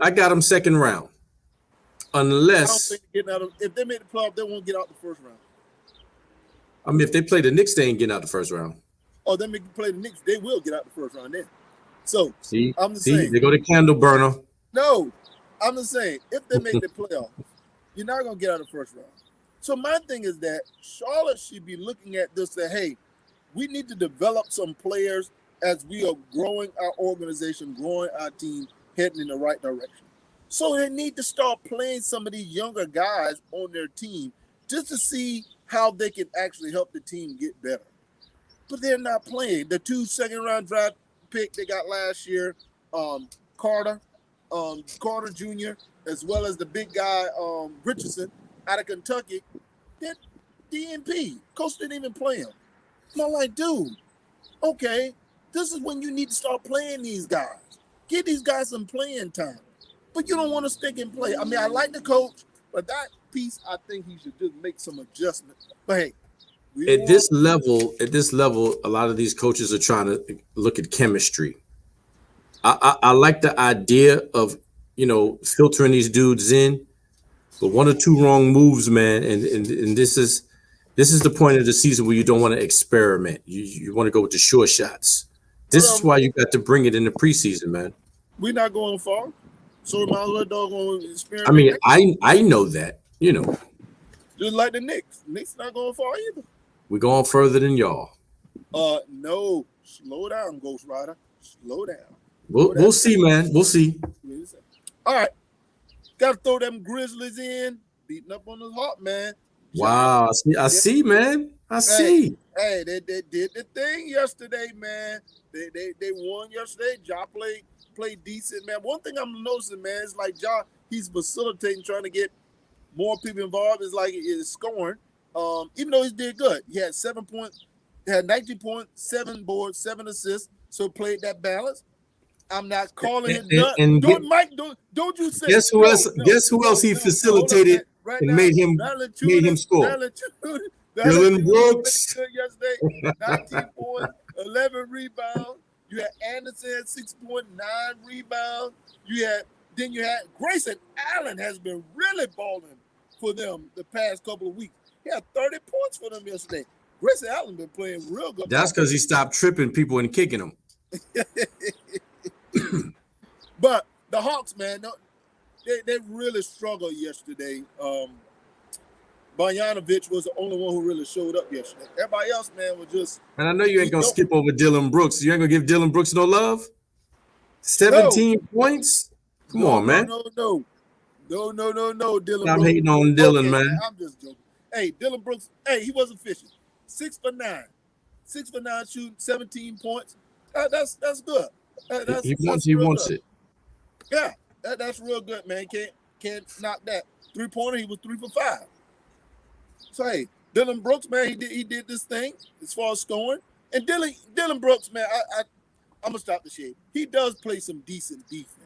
I got them second round. Unless I don't think if they made the playoffs, they won't get out the first round. I mean, if they play the Knicks, they ain't getting out the first round. Oh, then they play the Knicks, they will get out the first round then. So, I'm just saying. saying. They go to candle burner. No, I'm just saying, if they make the playoffs, you're not going to get out of the first round. So my thing is that Charlotte should be looking at this that, hey, we need to develop some players as we are growing our organization, growing our team, heading in the right direction. So they need to start playing some of these younger guys on their team just to see how they can actually help the team get better. But they're not playing. The 2 second-round draft pick they got last year, Carter Jr., as well as the big guy, Richardson, out of Kentucky, that DNP. Coach didn't even play him. I'm like, dude, okay, this is when you need to start playing these guys. Give these guys some playing time. But you don't want to stick and play. I mean, I like the coach, but that piece, I think he should just make some adjustments. But hey, at this level, a lot of these coaches are trying to look at chemistry. I like the idea of, filtering these dudes in, but 1 or 2 wrong moves, man, and this is the point of the season where you don't want to experiment. You want to go with the sure shots. This is why you got to bring it in the preseason, man. We're not going far, so we might as well doggone experiment. I mean, I know that, Just like the Knicks. Knicks not going far either. We're going further than y'all. No. Slow down, Ghost Rider. Slow down. We'll see, man. We'll see. All right. Got to throw them Grizzlies in. Beating up on the Hawk, man. Wow. I see, man. I see. Hey, they did the thing yesterday, man. They won yesterday. Ja played decent, man. One thing I'm noticing, man, is like Ja, he's facilitating, trying to get more people involved. It's like it's scoring. Even though he did good. He had 7 points, had 19 points, 7 boards, 7 assists. So played that balance. I'm not calling it done. Don't you say? Guess who else? Guess who else he facilitated and made him score? Dylan Brooks. Yesterday, 19 points, 11 rebounds. You had Anderson at 6.9 rebounds. You had Grayson Allen has been really balling for them the past couple of weeks. He had 30 points for them yesterday. Grayson Allen been playing real good. That's because he stopped tripping people and kicking them. But the Hawks, man, they really struggled yesterday. Bogdanovic was the only one who really showed up yesterday. Everybody else, man, was just. And I know you ain't gonna skip over Dylan Brooks. You ain't gonna give Dylan Brooks no love. 17 points. Come on, man. No, Dylan. I'm hating on Dylan, man. I'm just joking. Hey, Dylan Brooks. Hey, he was efficient. 6 for 9, shooting 17 points. That's good. He wants it. Yeah, that's real good, man. Can't knock that. 3-pointer, he was 3 for 5. So hey, Dylan Brooks, man, he did this thing as far as scoring. And Dylan Brooks, man, I'm gonna stop the shade. He does play some decent defense.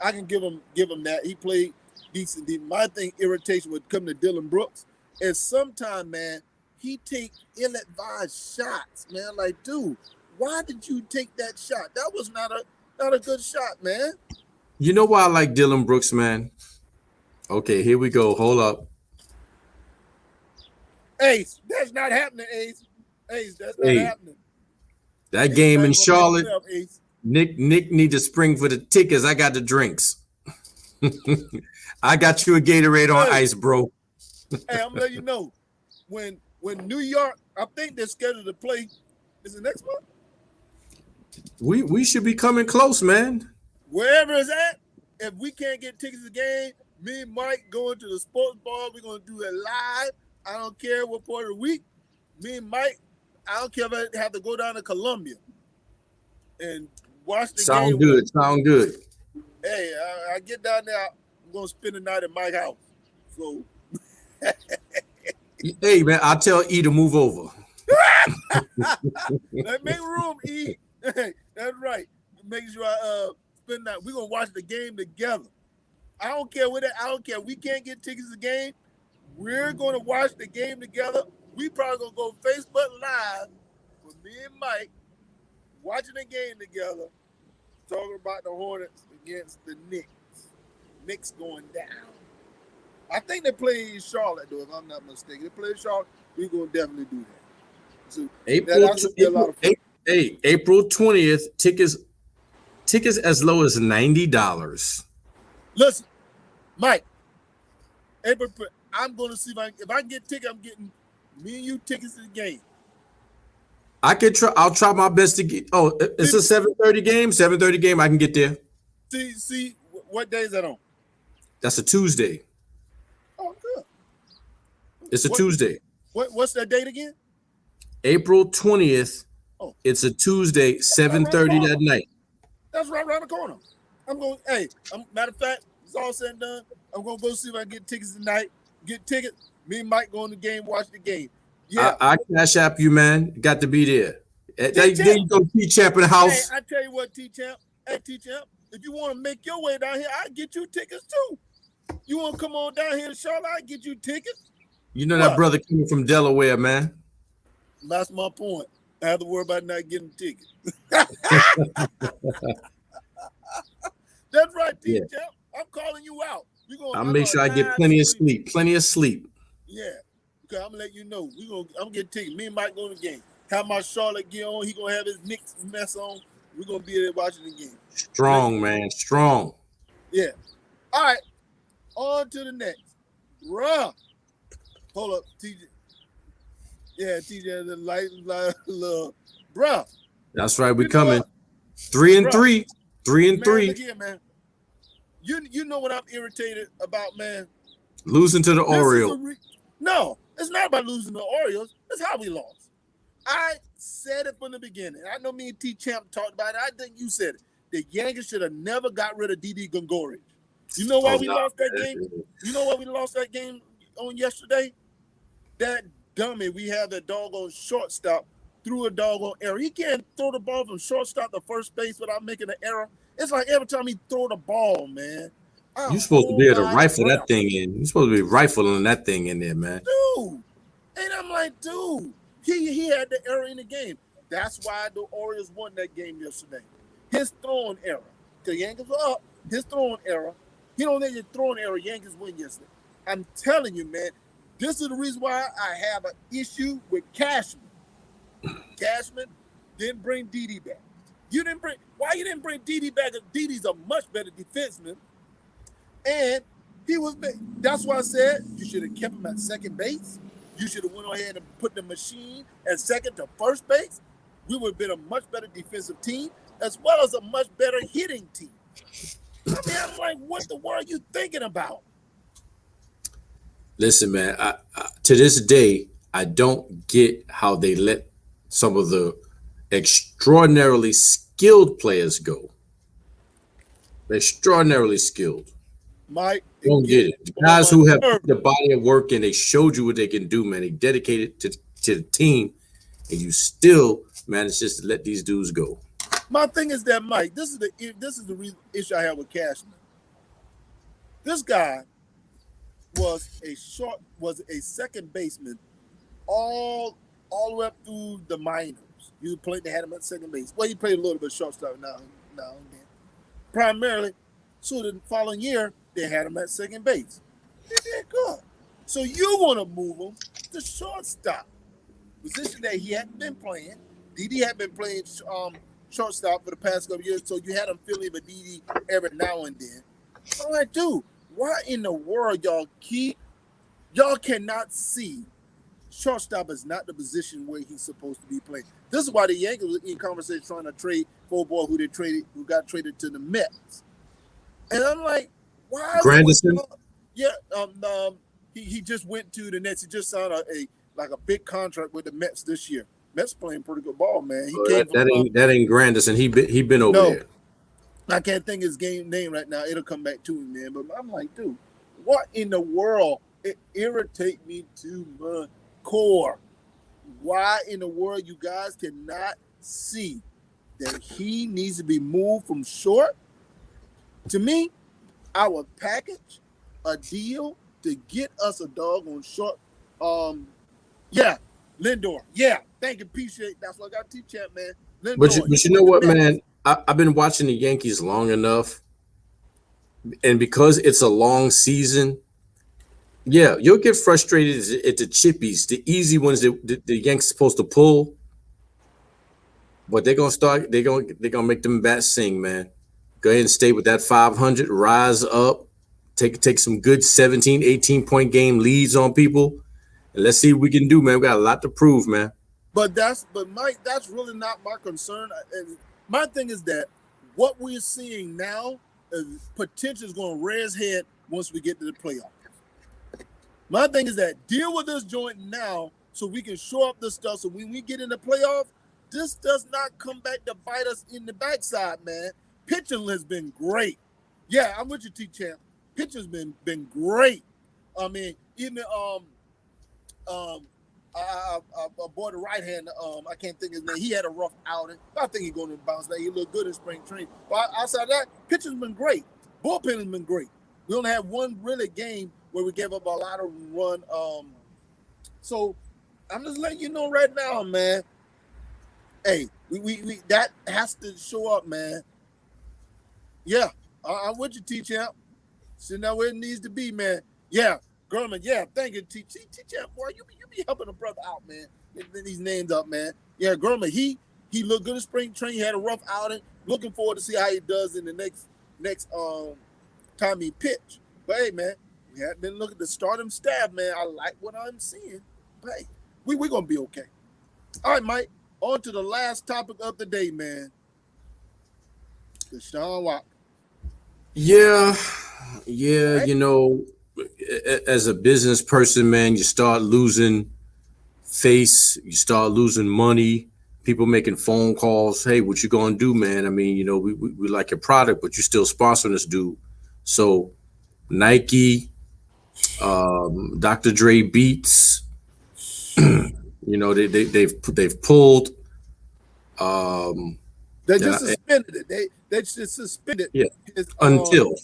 I can give him that. He played decent defense. My irritation would come to Dylan Brooks is sometimes, man, he take ill-advised shots, man. Like, dude, why did you take that shot? That was not a good shot, man. You know why I like Dylan Brooks, man? Okay, here we go. Hold up. Ace, that's not happening, Ace. Ace, that's not happening. That Ace, game in Charlotte, Nick need to spring for the tickets. I got the drinks. I got you a Gatorade on ice, bro. Hey, I'm gonna let you know. When New York, I think they're scheduled to play. Is it next month? We should be coming close, man. Wherever it's at, if we can't get tickets to the game, me and Mike going to the sports bar. We're gonna do it live. I don't care what part of the week. Me and Mike, I don't care if I have to go down to Columbia and watch the game. Sound good. Sound good. Hey, I get down there. I'm gonna spend the night at Mike's house. So, hey man, I'll tell E to move over. make room, E. Hey, that's right. Make sure I spend that. We're gonna watch the game together. I don't care what I don't care. We can't get tickets to the game. We're gonna watch the game together. We probably gonna go Facebook Live with me and Mike watching the game together, talking about the Hornets against the Knicks. Knicks going down. I think they play Charlotte though, if I'm not mistaken. They play Charlotte. We're gonna definitely do that. So April 20th. Tickets as low as $90. Listen, Mike. I'm gonna see if I can get tickets. I'm getting me and you tickets to the game. I'll try my best to get. Oh, it's a 7:30 game. 7:30 game. I can get there. See, what day is that on? That's a Tuesday. Oh, good. It's a Tuesday. What's that date again? April 20th. Oh, it's a Tuesday. 7:30 that night. That's right around the corner. I'm going. Hey, matter of fact, it's all said and done. I'm gonna go see if I can get tickets tonight. Get tickets. Me and Mike go in the game, watch the game. Yeah, I cash app you, man. Got to be there. There you go, T-Champ in the house. Hey, I tell you what, T-Champ. Hey, T-Champ, if you want to make your way down here, I'll get you tickets too. You want to come on down here to Charlotte? I'll get you tickets. You know that brother coming from Delaware, man. That's my point. I have to worry about not getting tickets. That's right, T-Champ. Yeah. I'm calling you out. I'll make sure I get plenty of sleep. Plenty of sleep. Yeah. Okay, I'm gonna let you know. I'm gonna get tickets. Me and Mike go to the game. Have my Charlotte gear on. He gonna have his Knicks mess on. We're gonna be there watching the game. Strong, man. Strong. Yeah. All right. On to the next. Bruh. Hold up, TJ. Yeah, TJ, the light, love. Bruh. That's right. We coming. 3-3. 3-3. Look here, man. You know what I'm irritated about, man? Losing to the Orioles. No, it's not about losing to the Orioles. It's how we lost. I said it from the beginning. I know me and T-Champ talked about it. I think you said it. The Yankees should have never got rid of Didi Gregorius. You know why we lost that game? You know why we lost that game on yesterday? That dummy we have that doggone shortstop threw a doggone error. He can't throw the ball from shortstop to first base without making an error. It's like every time he throw the ball, man. You're supposed to be able to rifle that thing in. You're supposed to be rifling that thing in there, man. Dude. And I'm like, dude, he had the error in the game. That's why the Orioles won that game yesterday. His throwing error. The Yankees were up. His throwing error. He don't need a throwing error. Yankees win yesterday. I'm telling you, man, this is the reason why I have an issue with Cashman. Cashman didn't bring Didi back. Why you didn't bring Didi back? Didi's a much better defenseman. And that's why I said you should have kept him at second base. You should have went ahead and put the machine at second to first base. We would have been a much better defensive team as well as a much better hitting team. I mean, I'm like, what the world are you thinking about? Listen, man, to this day, I don't get how they let some of the extraordinarily skilled players go. Extraordinarily skilled. Mike, don't get it. The guys who have put the body of work and they showed you what they can do, man. They dedicated to the team, and you still manage just to let these dudes go. My thing is that, Mike, this is the reason issue I have with Cashman. This guy was a second baseman all the way up through the minors. They had him at second base. Well, he played a little bit shortstop now and then. Primarily, so the following year, they had him at second base. They did good. So you want to move him to shortstop, position that he hadn't been playing. Didi had been playing shortstop for the past couple years, so you had him filling for Didi every now and then. I'm like, dude, why in the world y'all cannot see shortstop is not the position where he's supposed to be playing? This is why the Yankees were in conversation trying to trade for a boy who got traded to the Mets. And I'm like, why is Granderson. it? Yeah, he just went to the Nets. He just signed a big contract with the Mets this year. Mets playing pretty good ball, man. He came from That ain't Granderson. He been over no, there. I can't think his game name right now. It'll come back to him, man. But I'm like, dude, what in the world? It irritates me to my core. Why in the world you guys cannot see that he needs to be moved from short? To me, I would package a deal to get us a dog on short. Yeah, Lindor. Yeah, thank you, appreciate. That's what I got to teach champ, man. Lindor. But you know what, man? I've been watching the Yankees long enough, and because it's a long season, yeah, you'll get frustrated at the chippies, the easy ones that the Yankees supposed to pull. But they're gonna start. They're gonna make them bats sing, man. Go ahead and stay with that 500. Rise up. Take some good 17, 18 point game leads on people, and let's see what we can do, man. We got a lot to prove, man. But Mike, that's really not my concern. And my thing is that what we're seeing now is potential is going to raise head once we get to the playoffs. My thing is that deal with this joint now so we can show up the stuff. So when we get in the playoffs, this does not come back to bite us in the backside, man. Pitching has been great. Yeah, I'm with you, T-Champ. Pitching's been great. I mean, even a boy, the right hand, I can't think of his name. He had a rough outing. I think he's going to bounce back. He looked good in spring training. But outside of that, pitching's been great. Bullpen has been great. We only have one really game where we gave up a lot of run. So I'm just letting you know right now, man. Hey, we that has to show up, man. Yeah, I'm with you, T-Champ. Sitting out where it needs to be, man. Yeah, Gurman. Yeah, thank you, T-Champ. Boy, you be helping a brother out, man. Getting these names up, man. Yeah, Gurman. He looked good in spring training. He had a rough outing. Looking forward to see how he does in the next time he pitch. But hey, man, we have been looking to start him staff, man. I like what I'm seeing. But hey, we're gonna be okay. All right, Mike. On to the last topic of the day, man. Deshaun Watson. Yeah, right? You know, as a business person, man, you start losing face, you start losing money, people making phone calls. Hey, what you gonna do, man? I mean, you know, we like your product, but you're still sponsoring this dude. So Nike, Dr. Dre Beats, you know, they've pulled. They just suspended it. They just suspended. Yeah. Until.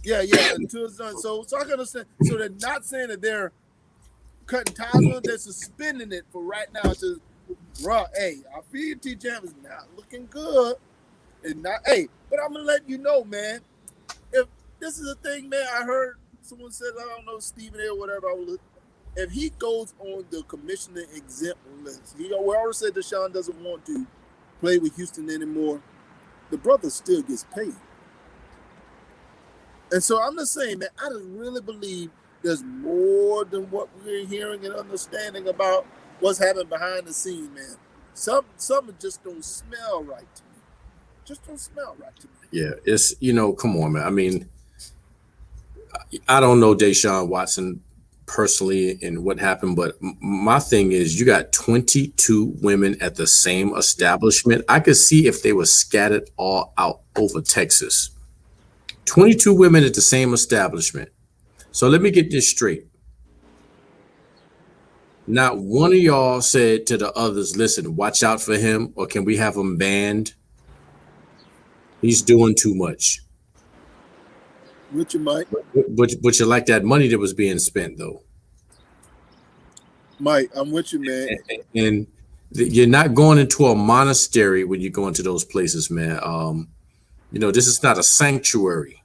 Until it's done. So I can understand. So they're not saying that they're cutting ties on it. They're suspending it for right now. To hey, our PET jam is not looking good. And not but I'm gonna let you know, man. If this is a thing, man, I heard someone said, I don't know, Stephen A or whatever. If he goes on the commissioner exempt list, we already said Deshaun doesn't want to play with Houston anymore. The brother still gets paid. And so I'm just saying, man, I just really believe there's more than what we're hearing and understanding about what's happening behind the scenes, man. Something just don't smell right to me. Just don't smell right to me. Yeah, it's, you know, come on, man. I mean, I don't know Deshaun Watson personally and what happened, but my thing is you got 22 women at the same establishment. I could see if they were scattered all out over Texas. 22 women at the same establishment. So let me get this straight. Not one of y'all said to the others, listen, watch out for him, or can we have him banned? He's doing too much. Which you might. But you like that money that was being spent, though. Mike, I'm with you, man. And you're not going into a monastery when you go into those places, man. You know, this is not a sanctuary.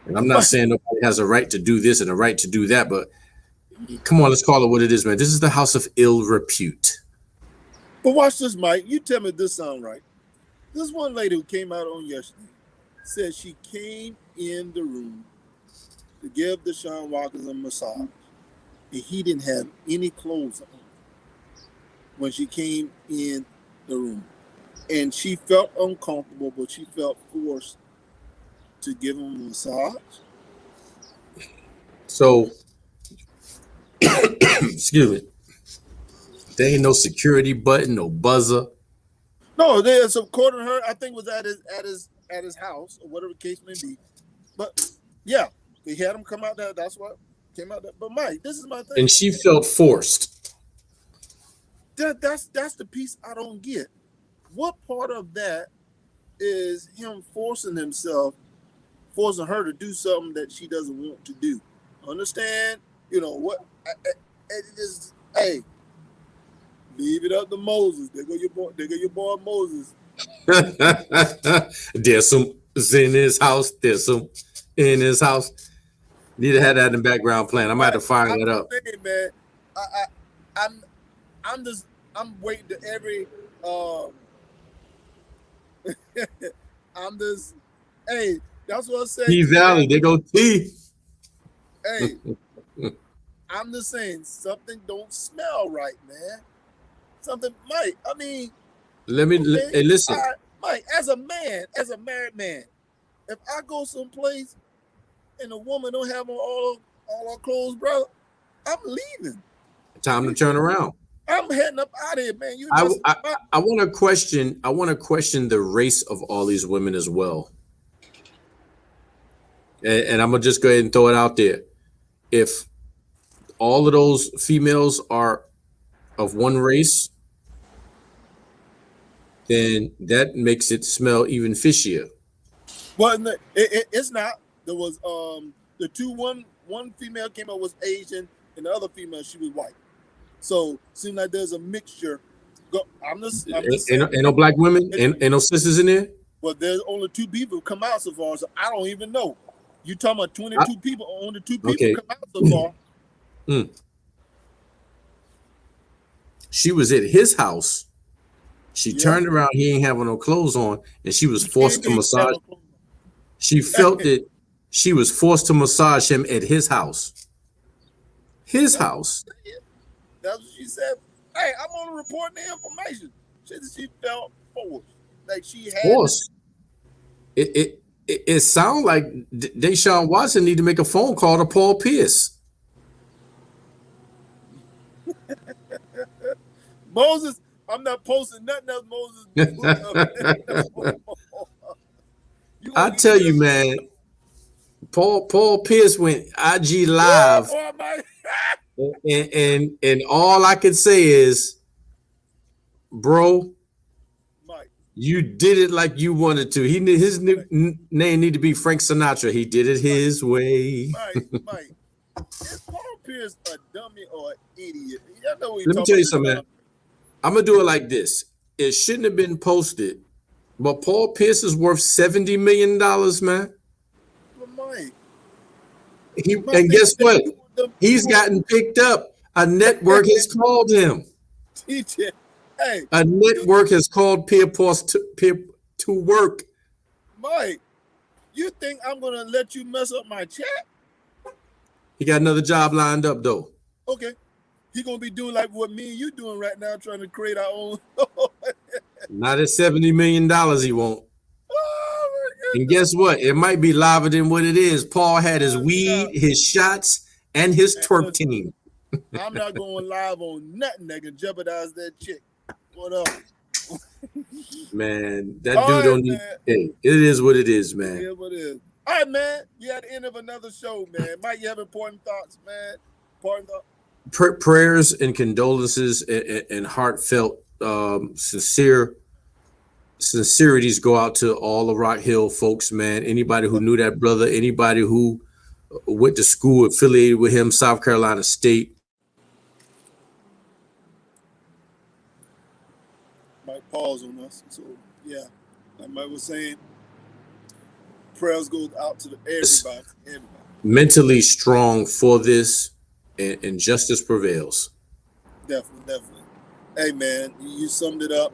And I'm not saying nobody has a right to do this and a right to do that, but come on, let's call it what it is, man. This is the house of ill repute. But watch this, Mike. You tell me if this sound right. This one lady who came out on yesterday said she came in the room to give Deshaun Watson a massage, and he didn't have any clothes on when she came in the room. And she felt uncomfortable, but she felt forced to give him a massage. So, excuse me. There ain't no security button, no buzzer. No, there's according to her, I think it was at his house or whatever the case may be. But yeah, he had him come out there. That's what came out there. But Mike, this is my thing. And she felt forced. That's the piece I don't get. What part of that is him forcing her to do something that she doesn't want to do? Understand? You know what? It is. Hey, leave it up to Moses. There go your boy Moses. There's some in his house. There's some in his house. Need to have that in the background plan. I might have to fire that up. Saying, man, I'm waiting to every. I'm just. Hey, that's what I say. T Valley, they go T. Hey, I'm just saying something don't smell right, man. Something, Mike. I mean, Hey, listen, Mike. As a married man, if I go someplace and a woman don't have on all her clothes, brother, I'm leaving. time to turn around. I'm heading up out of here, man. I want to question. I want to question the race of all these women as well. And I'm gonna just go ahead and throw it out there. If all of those females are of one race, then that makes it smell even fishier. Well, it's not. There was the one female came out was Asian, and the other female she was white. So seems like there's a mixture. Ain't no black women, ain't no sisters in there. Well, there's only 2 people come out so far, so I don't even know. You talking about 22 people? Only 2 people come out so far. She was at his house. She turned around. He ain't having no clothes on, and she was forced to massage. She felt that she was forced to massage him at his house. His house. That's what she said. Hey, I'm only reporting the information. She felt forced, like she had forced. It sounds like Deshaun Watson need to make a phone call to Paul Pierce. Moses, I'm not posting nothing else. Moses. I tell you, man, Paul Pierce went IG live, and all I can say is, bro, Mike, you did it like you wanted to. His name need to be Frank Sinatra. He did it his way. Mike, is Paul Pierce a dummy or an idiot? Let me tell you something, man. I'm gonna do it like this. It shouldn't have been posted, but Paul Pierce is worth $70 million, man. Mike, and guess what? He's gotten picked up. A network has called him. Hey, a network has called Pierce to work. Mike, you think I'm gonna let you mess up my chat? He got another job lined up, though. Okay. He gonna be doing like what me and you doing right now, trying to create our own. Not at $70 million, he won't. Oh, and guess what? It might be liver than what it is. Paul had his weed, his shots, and his twerk team. I'm not going live on nothing that can jeopardize that chick. What up? Man, that dude don't need. Hey, it is what it is, man. It is what it is. All right, man. You at the end of another show, man. Mike, you have important thoughts, man. Important thoughts. Prayers and condolences and heartfelt sincerities go out to all the Rock Hill folks, man. Anybody who knew that brother, anybody who went to school affiliated with him, South Carolina State. Mike pause on us. So yeah, like Mike was saying, prayers goes out to everybody. Mentally strong for this. And justice prevails. Definitely. Hey, man, you summed it up.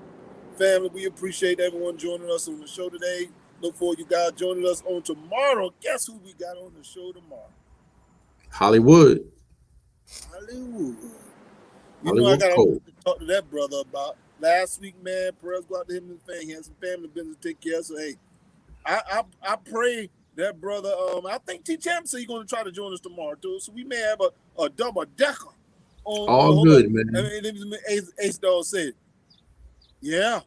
Family, we appreciate everyone joining us on the show today. Look forward to you guys joining us on tomorrow. Guess who we got on the show tomorrow? Hollywood. You know I got to talk to that brother about last week, man. Prayers go out to him and his family. He had some family business to take care of. So, hey, I pray That brother, I think T. Champ said he's going to try to join us tomorrow too. So we may have a double decker. All good, man. And Ace Dog said, yeah,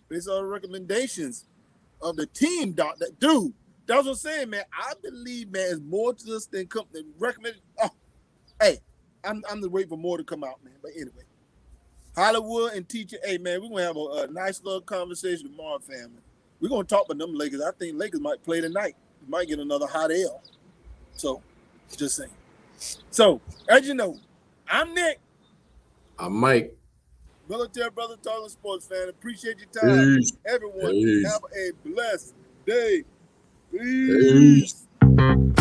based on the recommendations of the team doctor. Dude, that's what I'm saying, man. I believe, man, it's more to this than recommended. Oh, hey, I'm just waiting for more to come out, man. But anyway, Hollywood and teacher, hey, man, we're going to have a nice little conversation tomorrow, family. We're going to talk about them Lakers. I think Lakers might play tonight. Might get another hot L. So, just saying. So, as you know, I'm Nick. I'm Mike. Military Brother Talking Sports fan. Appreciate your time. Peace. Everyone, Peace. have a blessed day. Peace. Peace.